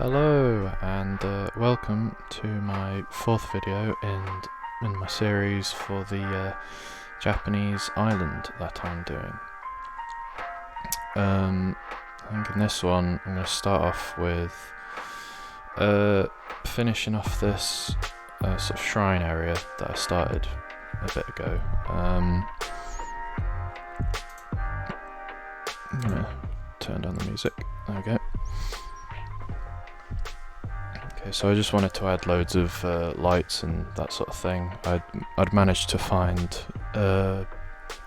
Hello and welcome to my fourth video in my series for the Japanese island that I'm doing. I think in this one I'm going to start off with finishing off this sort of shrine area that I started a bit ago. I'm going to turn down the music. There we go. Okay, so I just wanted to add loads of lights and that sort of thing. I'd managed to find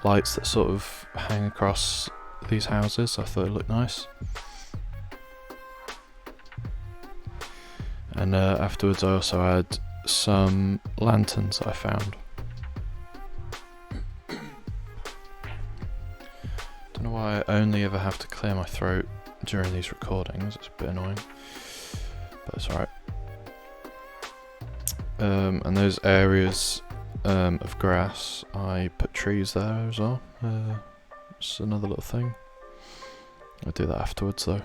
lights that sort of hang across these houses. I thought it looked nice. And afterwards I also had some lanterns that I found. Don't know why I only ever have to clear my throat during these recordings. It's a bit annoying, but it's alright. And those areas of grass, I put trees there as well. Just another little thing. I'll do that afterwards though.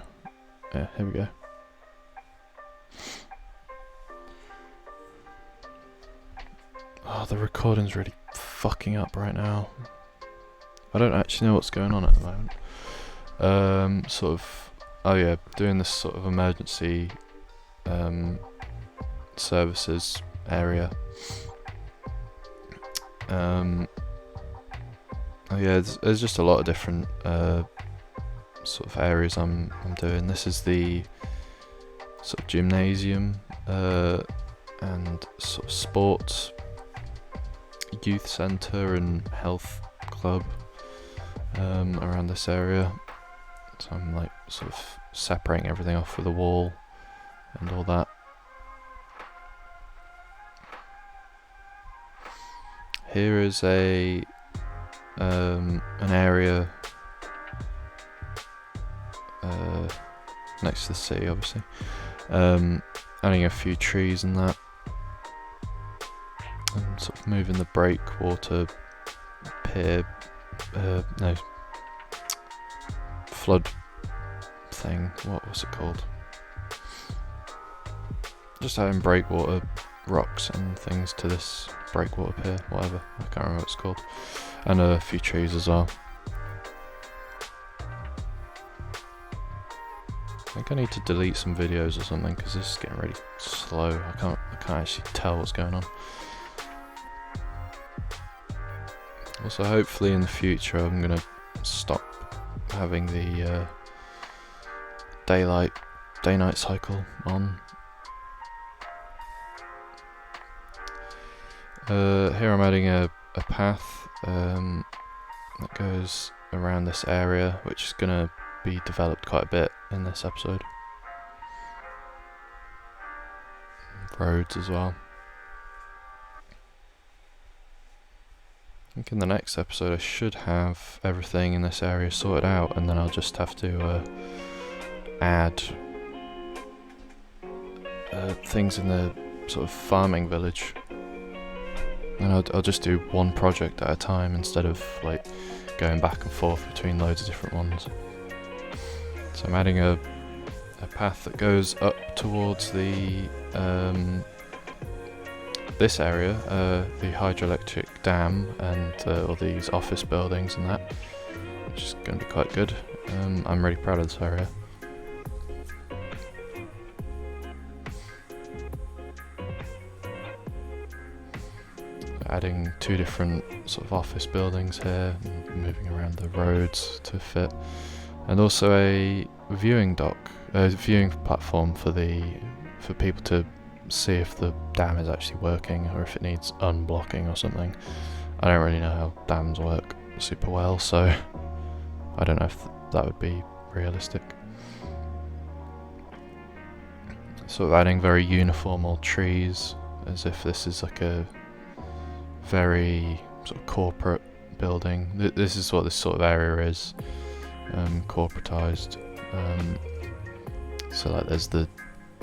Yeah, here we go. Oh, the recording's really fucking up right now. I don't actually know what's going on at the moment. Oh yeah, doing this sort of emergency services area. Oh yeah, there's just a lot of different sort of areas I'm doing. This is the sort of gymnasium and sort of sports youth centre and health club around this area. So I'm like sort of separating everything off with a wall and all that. Here is an area next to the city, obviously. Adding a few trees and that, and sort of moving the breakwater pier, flood thing. What was it called? Just adding breakwater rocks and things to this breakwater pier, whatever, I can't remember what it's called, and a few trees as well. I think I need to delete some videos or something because this is getting really slow. I can't actually tell what's going on. Also, hopefully in the future I'm gonna stop having the day-night cycle on. Here I'm adding a path that goes around this area, which is going to be developed quite a bit in this episode. Roads as well. I think in the next episode I should have everything in this area sorted out, and then I'll just have to add things in the sort of farming village. And I'll just do one project at a time instead of like going back and forth between loads of different ones. So I'm adding a path that goes up towards the this area, the hydroelectric dam, and all these office buildings and that, which is going to be quite good. I'm really proud of this area. Adding two different sort of office buildings here, and moving around the roads to fit, and also a viewing platform for people to see if the dam is actually working or if it needs unblocking or something. I don't really know how dams work super well, so I don't know if that would be realistic. Sort of adding very uniform old trees, as if this is like a very sort of corporate building. This is what this sort of area is, corporatized. So like there's the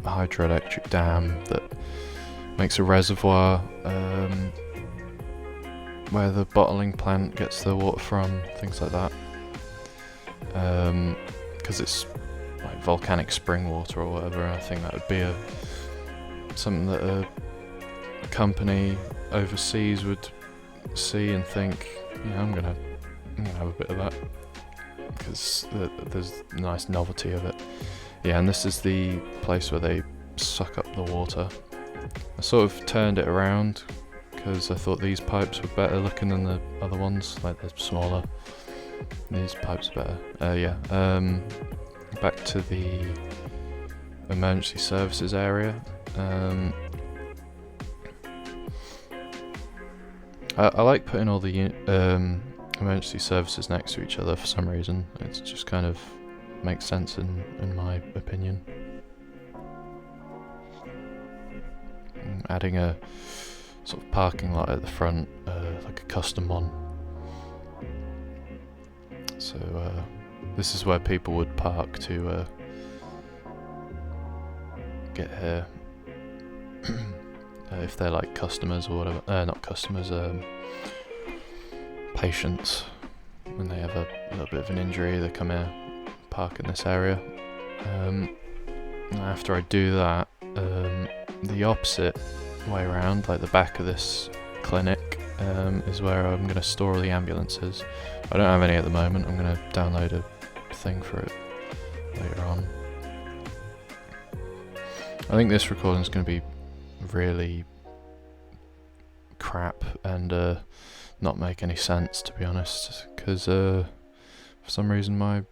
hydroelectric dam that makes a reservoir where the bottling plant gets the water from, things like that. Because it's like volcanic spring water or whatever. I think that would be something that a company overseas would see and think, yeah, I'm gonna have a bit of that, because there's a nice novelty of it. Yeah, and this is the place where they suck up the water. I sort of turned it around because I thought these pipes were better looking than the other ones, like they're smaller. These pipes are better. Back to the emergency services area. I like putting all the emergency services next to each other for some reason. It just kind of makes sense in my opinion. Adding a sort of parking lot at the front, like a custom one. So this is where people would park to get here. If they're like customers or whatever, not customers, patients. When they have a little bit of an injury, they come here, park in this area. After I do that, the opposite way around, like the back of this clinic, is where I'm going to store all the ambulances. I don't have any at the moment. I'm going to download a thing for it later on. I think this recording is going to be really crap and not make any sense, to be honest, because for some reason I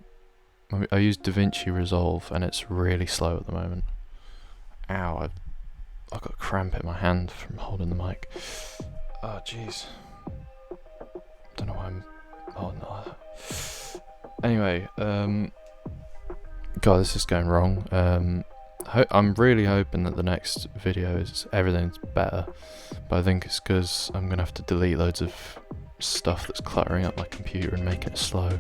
use DaVinci Resolve and it's really slow at the moment. Ow, I've got a cramp in my hand from holding the mic. Oh jeez. Don't know why I'm holding it like that. Anyway, God, this is going wrong. I'm really hoping that the next video everything's better, but I think it's because I'm going to have to delete loads of stuff that's cluttering up my computer and making it slow.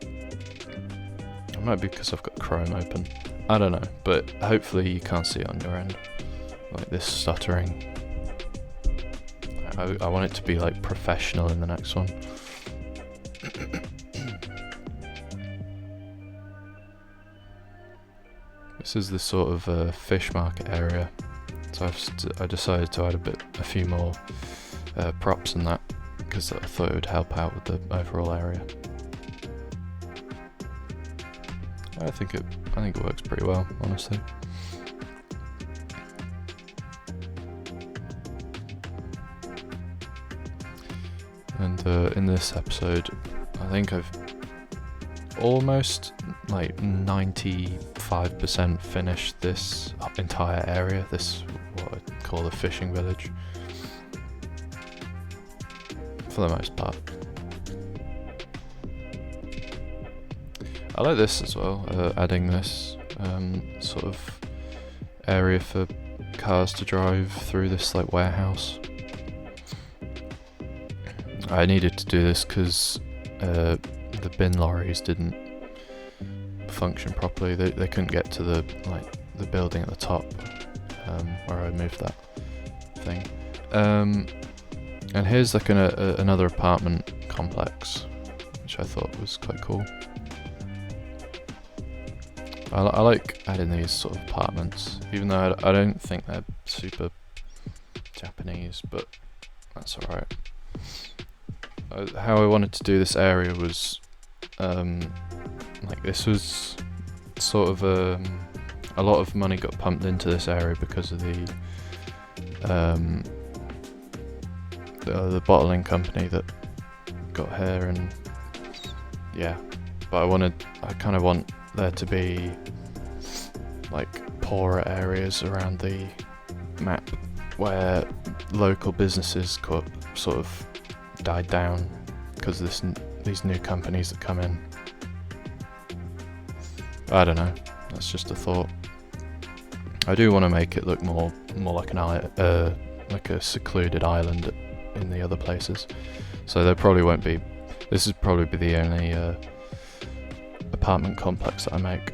It might be because I've got Chrome open. I don't know, but hopefully you can't see it on your end. Like this stuttering. I want it to be like professional in the next one. This is the sort of fish market area, so I decided to add a few more props in that, because I thought it would help out with the overall area. I think it works pretty well, honestly. And in this episode, I think I've almost like 95% finished this entire area, this what I call the fishing village, for the most part. I like this as well, adding this sort of area for cars to drive through this like warehouse. I needed to do this because the bin lorries didn't function properly. They couldn't get to the building at the top where I moved that thing. And here's like another apartment complex, which I thought was quite cool. I like adding these sort of apartments, even though I don't think they're super Japanese, but that's alright. How I wanted to do this area was, like this was sort of a lot of money got pumped into this area because of the bottling company that got here, and yeah, but I kind of want there to be like poorer areas around the map where local businesses sort of died down because of these new companies that come in. I don't know, that's just a thought. I do want to make it look more like like a secluded island in the other places, so there probably won't be. This is probably be the only apartment complex that I make.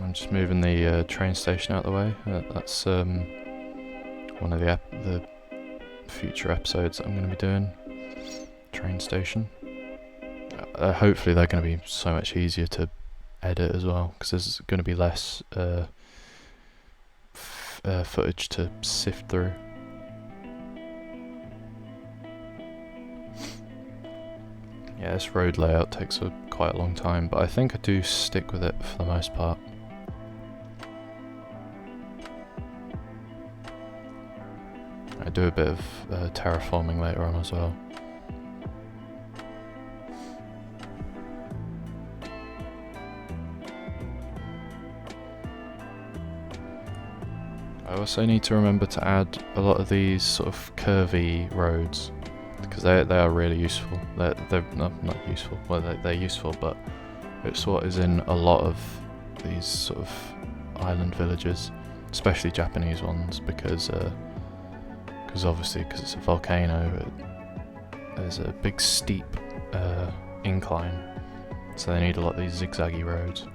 I'm just moving the train station out of the way. That's one of the future episodes that I'm going to be doing. Train station. Hopefully they're going to be so much easier to edit as well, because there's going to be less footage to sift through. Yeah, this road layout takes quite a long time, but I think I do stick with it for the most part. I do a bit of terraforming later on as well. I also need to remember to add a lot of these sort of curvy roads, because they are really useful. They're not useful, well they're useful, but it's what is in a lot of these sort of island villages, especially Japanese ones, because obviously because it's a volcano, there's a big steep incline, so they need a lot of these zigzaggy roads.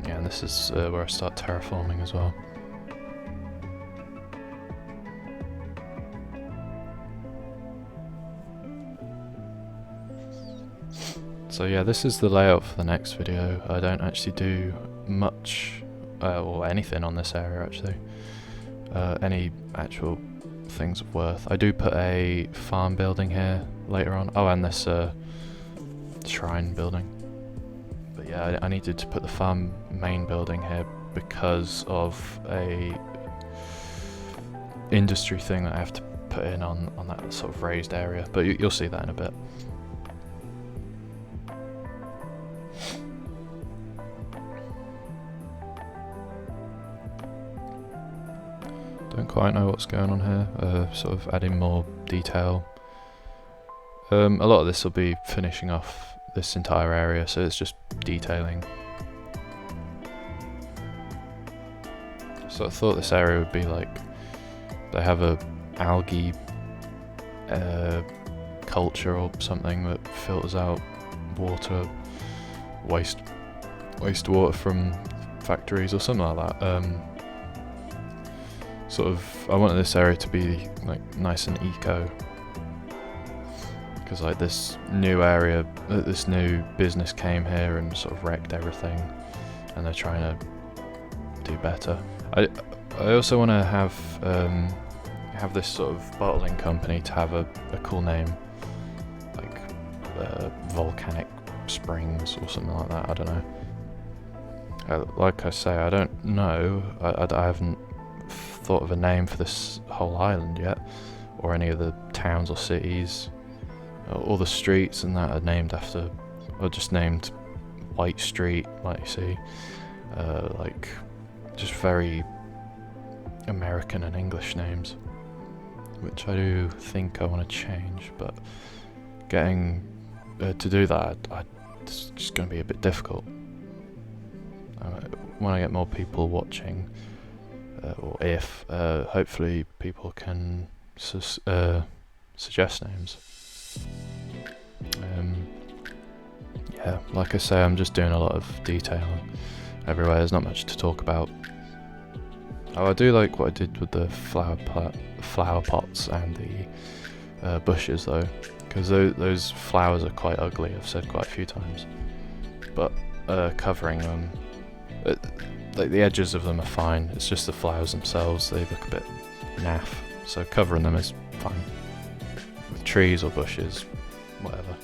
Yeah, and this is where I start terraforming as well. So yeah, this is the layout for the next video. I don't actually do much or anything on this area actually. Any actual things of worth. I do put a farm building here later on. Oh, and this shrine building. But yeah, I needed to put the farm main building here because of a industry thing that I have to put in on that sort of raised area. But you'll see that in a bit. Don't quite know what's going on here, sort of adding more detail. A lot of this will be finishing off this entire area, so it's just detailing. So I thought this area would be like, they have a algae culture or something that filters out water, wastewater from factories or something like that. Sort of, I wanted this area to be like nice and eco, because like this new area, this new business came here and sort of wrecked everything, and they're trying to do better. I also want to have this sort of bottling company to have a cool name, like Volcanic Springs or something like that. I don't know. Like I say, I don't know. I haven't thought of a name for this whole island yet, or any of the towns or cities. All the streets and that are named after, or just named White Street, like you see. Like just very American and English names, which I do think I want to change, but getting to do that, it's just going to be a bit difficult. When I get more people watching, or if, hopefully people can suggest names. Yeah, like I say, I'm just doing a lot of detail everywhere. There's not much to talk about. Oh, I do like what I did with the flower pots and the bushes though, because those flowers are quite ugly, I've said quite a few times. But covering them, like the edges of them are fine, it's just the flowers themselves, they look a bit naff, so covering them is fine. With trees or bushes, whatever.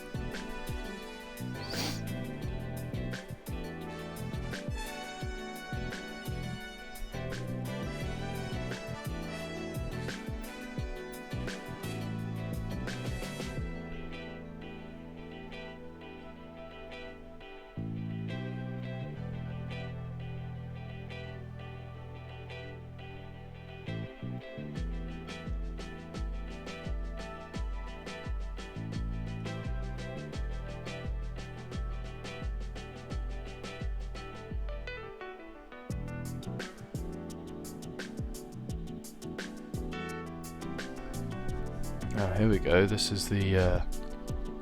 Here we go, this is the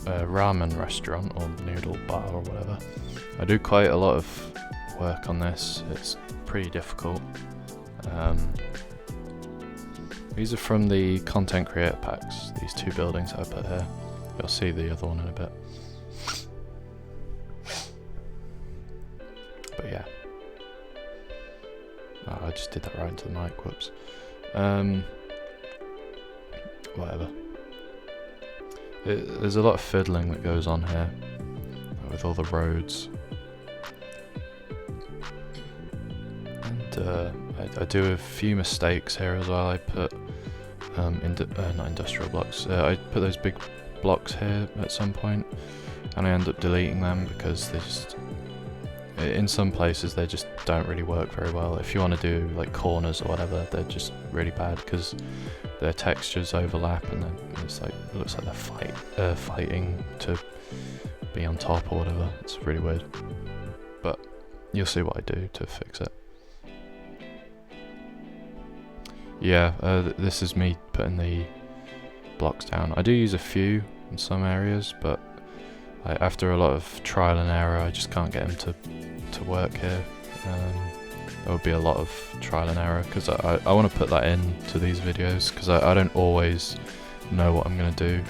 ramen restaurant or noodle bar or whatever. I do quite a lot of work on this. It's pretty difficult. These are from the content creator packs, these 2 buildings I put here. You'll see the other one in a bit. But yeah. Oh, I just did that right into the mic, whoops. Whatever. There's a lot of fiddling that goes on here with all the roads. And I do a few mistakes here as well. I put not industrial blocks. I put those big blocks here at some point, and I end up deleting them because they just, in some places they just don't really work very well. If you want to do like corners or whatever, they're just really bad because their textures overlap, and then it's like it looks like they're fighting to be on top or whatever. It's really weird, but you'll see what I do to fix it. Yeah, this is me putting the blocks down. I do use a few in some areas, but after a lot of trial and error, I just can't get them to work here. There would be a lot of trial and error because I want to put that into these videos because I don't always know what I'm going to do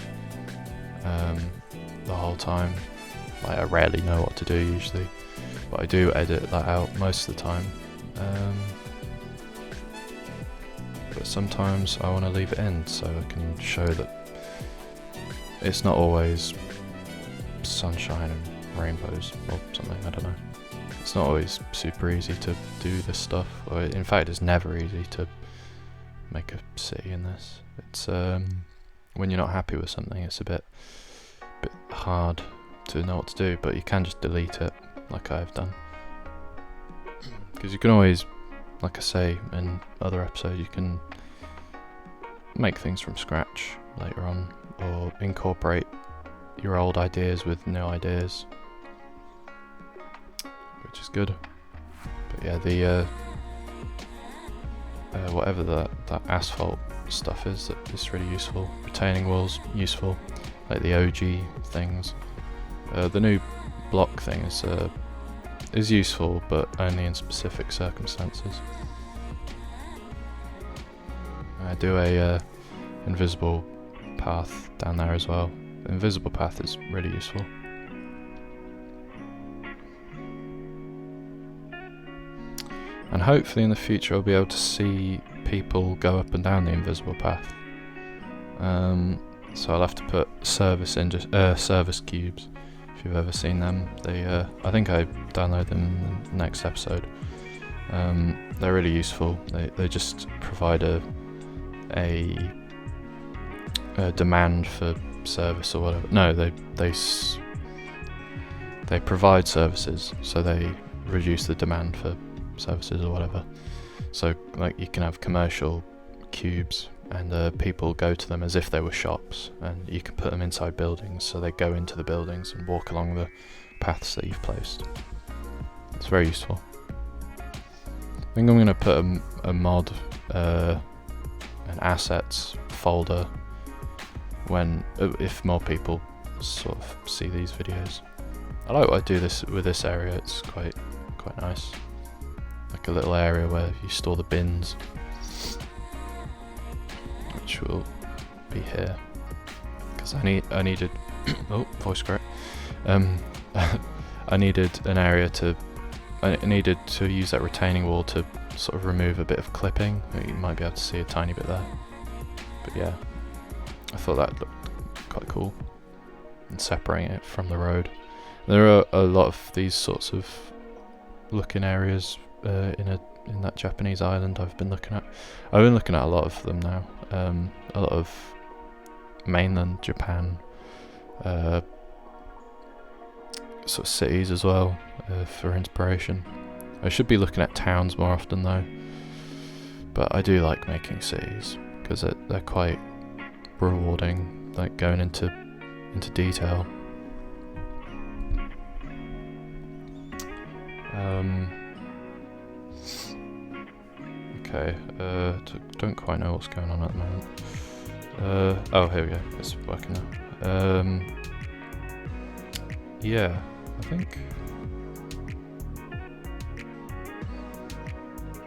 the whole time. Like, I rarely know what to do usually, but I do edit that out most of the time. But sometimes I want to leave it in so I can show that it's not always sunshine and rainbows or something, I don't know. It's not always super easy to do this stuff, or in fact it's never easy to make a city in this. It's when you're not happy with something, it's a bit hard to know what to do, but you can just delete it like I've done. Because you can always, like I say in other episodes, you can make things from scratch later on, or incorporate your old ideas with new ideas, which is good. But yeah, the whatever that asphalt stuff is, it's really useful. Retaining walls, useful, like the OG things. The new block thing is useful, but only in specific circumstances. I do a invisible path down there as well. The invisible path is really useful. And hopefully in the future I'll be able to see people go up and down the invisible path. So I'll have to put service cubes. If you've ever seen them, I think I download them in the next episode. They're really useful. They just provide a demand for service or whatever. No, they provide services, so they reduce the demand for services or whatever. So like you can have commercial cubes, and people go to them as if they were shops, and you can put them inside buildings, so they go into the buildings and walk along the paths that you've placed. It's very useful. I think I'm going to put a mod, an assets folder, if more people sort of see these videos. I like what I do with this area. It's quite nice, like a little area where you store the bins, which will be here, because I needed oh, voice crack. I needed an area I needed to use that retaining wall to sort of remove a bit of clipping. You might be able to see a tiny bit there, but yeah, I thought that looked quite cool, and separating it from the road. There are a lot of these sorts of looking areas in that Japanese island I've been looking at. I've been looking at a lot of them now. A lot of mainland Japan sort of cities as well, for inspiration. I should be looking at towns more often though, but I do like making cities because they're quite rewarding, like going into detail. Okay, don't quite know what's going on at the moment. Oh, here we go, it's working now. yeah, I think.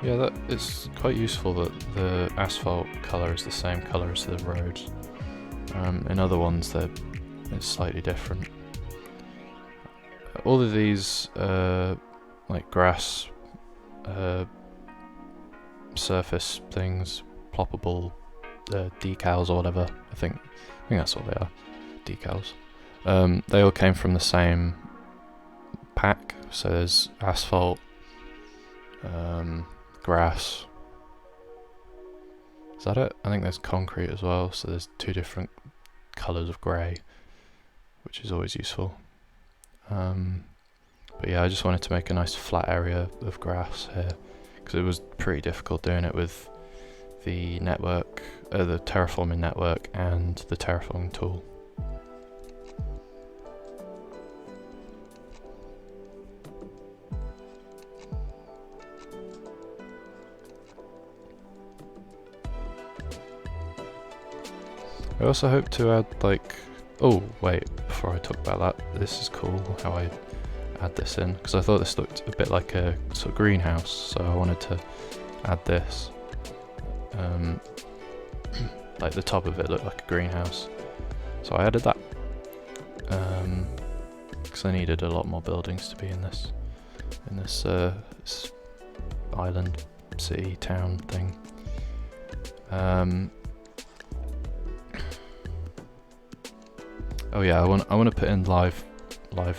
Yeah, that it's quite useful that the asphalt colour is the same colour as the roads. In other ones, it's slightly different. All of these, like grass, surface things, ploppable decals or whatever. I think that's what they are, decals. They all came from the same pack. So there's asphalt, grass. Is that it? I think there's concrete as well. So there's 2 different colours of grey, which is always useful. But yeah, I just wanted to make a nice flat area of grass here, because it was pretty difficult doing it with the network, the terraforming network and the terraforming tool. I also hope to add like, oh wait, before I talk about that, this is cool how I add this in, because I thought this looked a bit like a sort of greenhouse, so I wanted to add this. Like the top of it looked like a greenhouse, so I added that, because I needed a lot more buildings to be in this island, city, town thing. Oh yeah, I want to put in live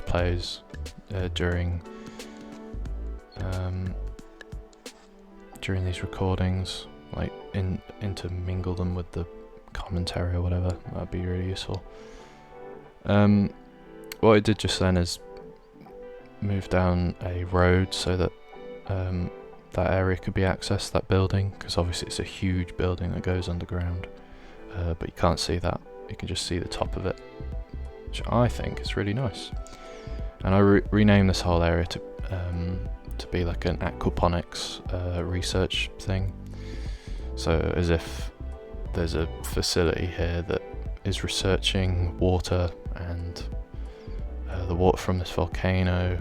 plays during these recordings, like intermingle them with the commentary or whatever. That'd be really useful. What I did just then is move down a road so that that area could be accessed, that building, because obviously it's a huge building that goes underground, but you can't see that. You can just see the top of it, which I think is really nice. And I renamed this whole area to be like an aquaponics research thing. So as if there's a facility here that is researching water and the water from this volcano,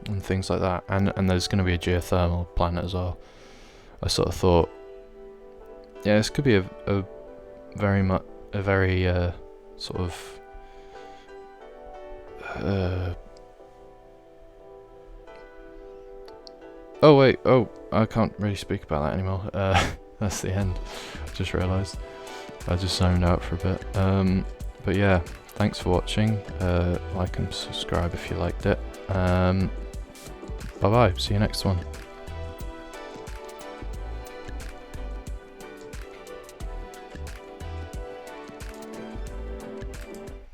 and things like that. And there's going to be a geothermal planet as well. I sort of thought, yeah, this could be a very sort of oh wait, I can't really speak about that anymore. That's the end. I just realised. I just zoned out for a bit. But yeah, thanks for watching. Like and subscribe if you liked it. Bye bye, see you next one.